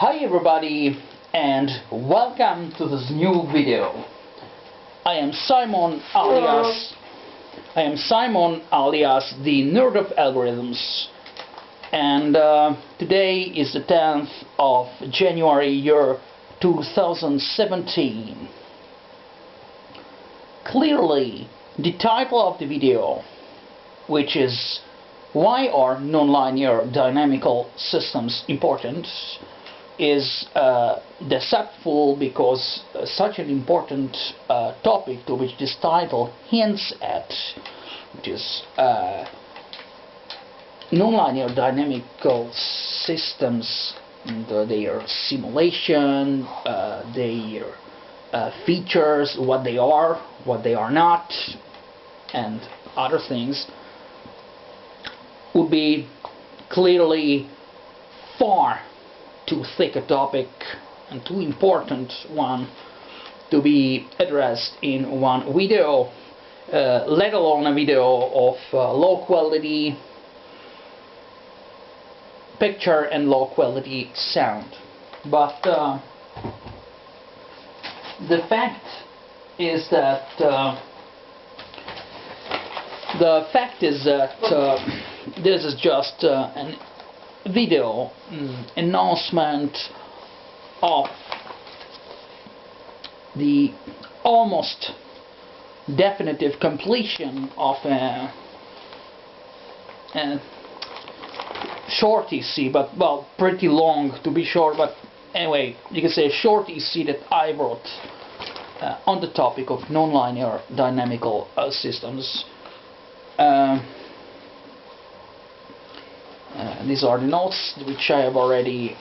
Hi everybody and welcome to this new video. I am Simon alias the Nerd of Algorithms, and today is the 10th of January year 2017. Clearly the title of the video, which is "Why are nonlinear dynamical systems important?" is deceptive, because such an important topic to which this title hints at, which is nonlinear dynamical systems, and their simulation, their features, what they are not, and other things, would be clearly far too thick a topic and too important one to be addressed in one video, let alone a video of low quality picture and low quality sound. But the fact is that this is just an video announcement of the almost definitive completion of a short EC, but well, pretty long to be short, but anyway, you can say a short EC that I wrote on the topic of nonlinear dynamical systems. These are the notes which I have already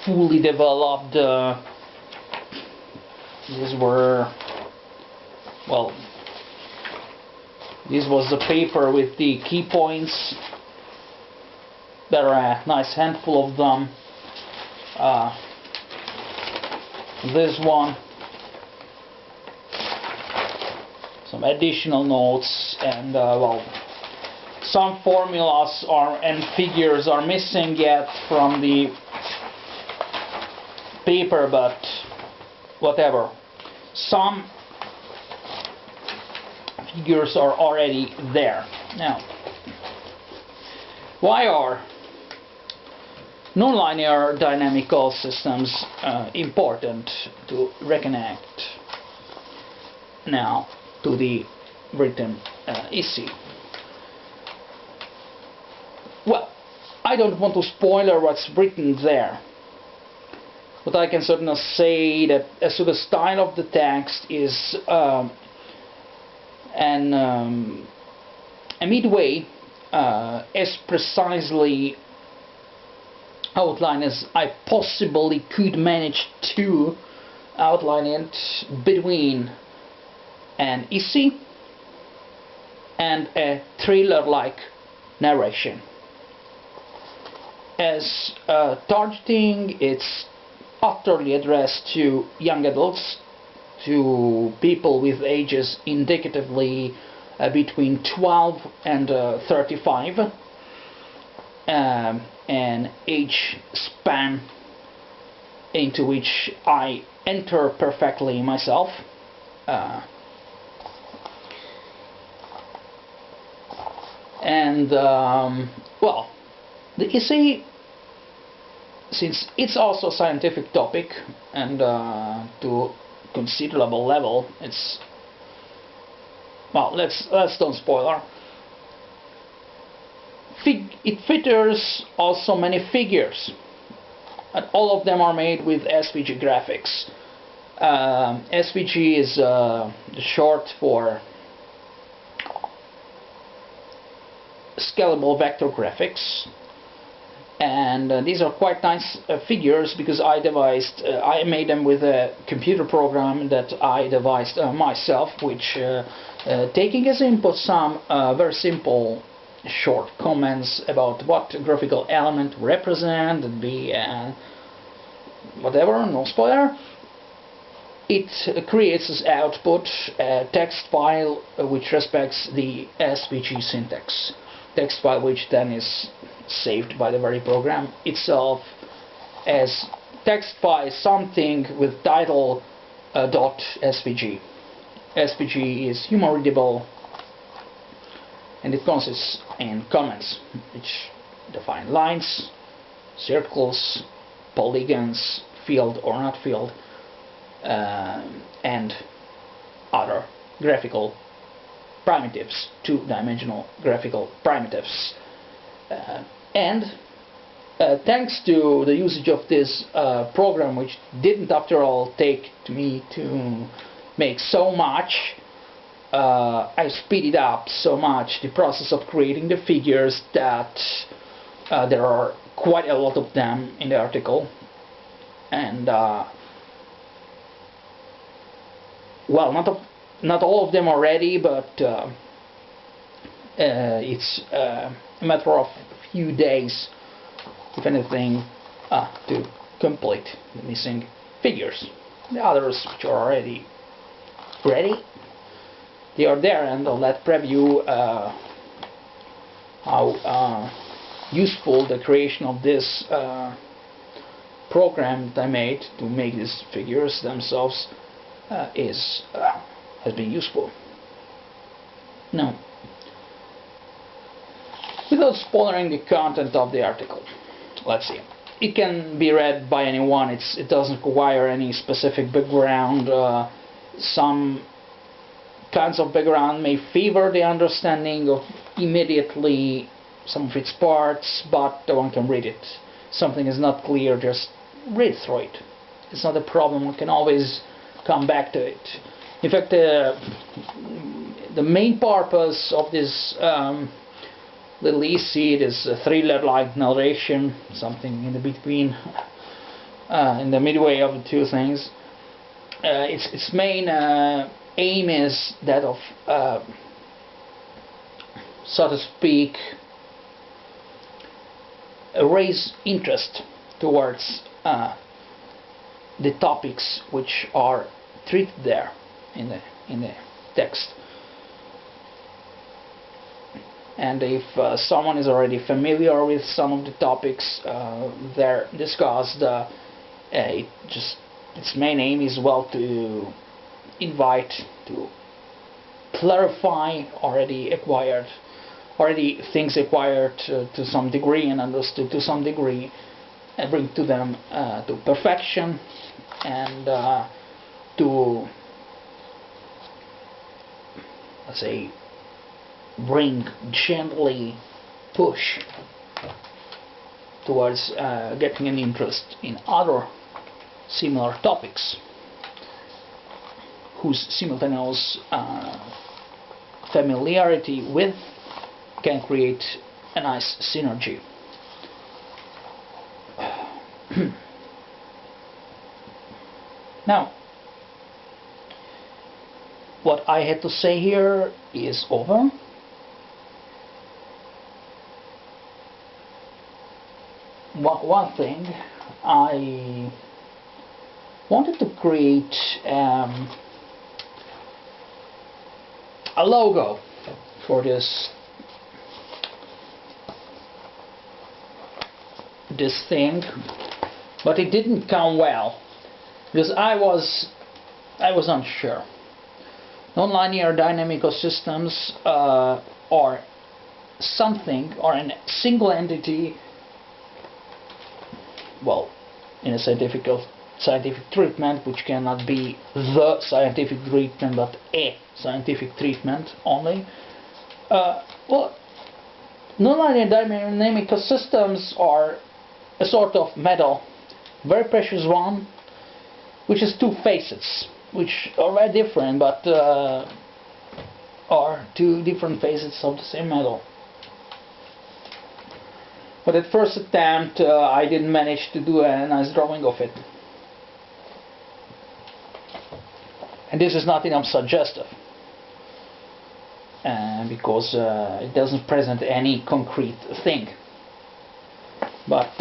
fully developed. These were, well, this was the paper with the key points. There are a nice handful of them. This one, some additional notes, and well, some formulas and figures are missing yet from the paper, but whatever. Some figures are already there. Now, why are nonlinear dynamical systems important to reconnect now to the written EC? Well, I don't want to spoiler what's written there, but I can certainly say that as to the style of the text is a midway as precisely outlined as I possibly could manage to outline it between an EC and a thriller-like narration. As targeting, it's utterly addressed to young adults, to people with ages indicatively between 12 and 35, an age span into which I enter perfectly myself. Well, the EC, since it's also a scientific topic, and to considerable level, it's, well, let's don't spoiler. It features also many figures, and all of them are made with SVG graphics. SVG is the short for scalable vector graphics, and these are quite nice figures, because I made them with a computer program that I devised myself, which taking as input some very simple short comments about what graphical element represent and be whatever, no spoiler. It creates as output a text file which respects the SVG syntax. Text file which then is saved by the very program itself as text file something with title .svg. SVG is human readable, and it consists in comments which define lines, circles, polygons, filled or not filled, and other graphical primitives, two-dimensional graphical primitives. And thanks to the usage of this program, which didn't after all take me to make so much, I speeded up so much the process of creating the figures that there are quite a lot of them in the article. And well, not all of them are ready, but it's a matter of a few days, if anything, to complete the missing figures. The others, which are already ready, they are there, and I'll let preview how useful the creation of this program that I made to make these figures themselves has been useful. Now, without spoiling the content of the article, let's see. It can be read by anyone. It doesn't require any specific background. Some kinds of background may favor the understanding of immediately some of its parts, but one can read it. Something is not clear, just read through it. It's not a problem. One can always come back to it. In fact, the main purpose of this little EC is a thriller-like narration, something in the between, in the midway of the two things. Its main aim is that of, so to speak, raise interest towards the topics which are treated there in the text. And if someone is already familiar with some of the topics there discussed, its main aim is, well, to invite, to clarify already things acquired to some degree and understood to some degree, and bring to them to perfection, and to, let's say, gently push towards getting an interest in other similar topics whose simultaneous familiarity with can create a nice synergy. Now, what I had to say here is over. One thing, I wanted to create a logo for this thing, but it didn't come well because I was unsure. Non-linear dynamical systems are something, or a single entity, well, in a scientific treatment, which cannot be the scientific treatment but a scientific treatment only. Well, non-linear dynamical systems are a sort of metal, very precious one, which has two facets, which are very different, but are two different facets of the same metal. But at first attempt, I didn't manage to do a nice drawing of it. And this is not enough suggestive, because it doesn't present any concrete thing. But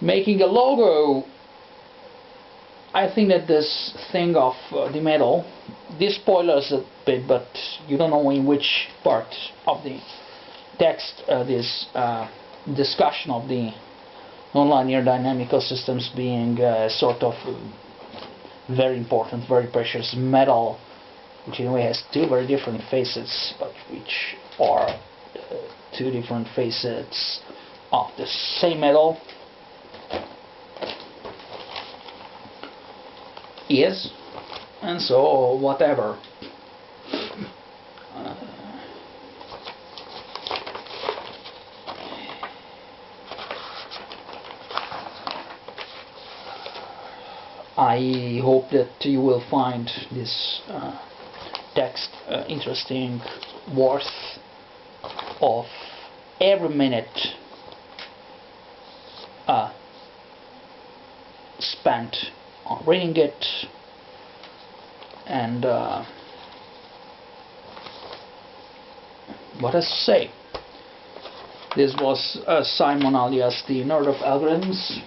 making a logo, I think that this thing of the metal, this spoilers a bit, but you don't know in which part of the text this discussion of the nonlinear dynamical systems being sort of very important, very precious metal, which in a way has two very different facets, but which are two different facets of the same metal. Yes, and so whatever. I hope that you will find this text interesting, worth of every minute spent on reading it, and what else to say. This was Simon, alias the Nerd of Algorithms.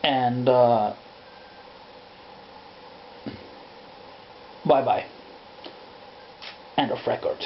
And bye bye. End of record.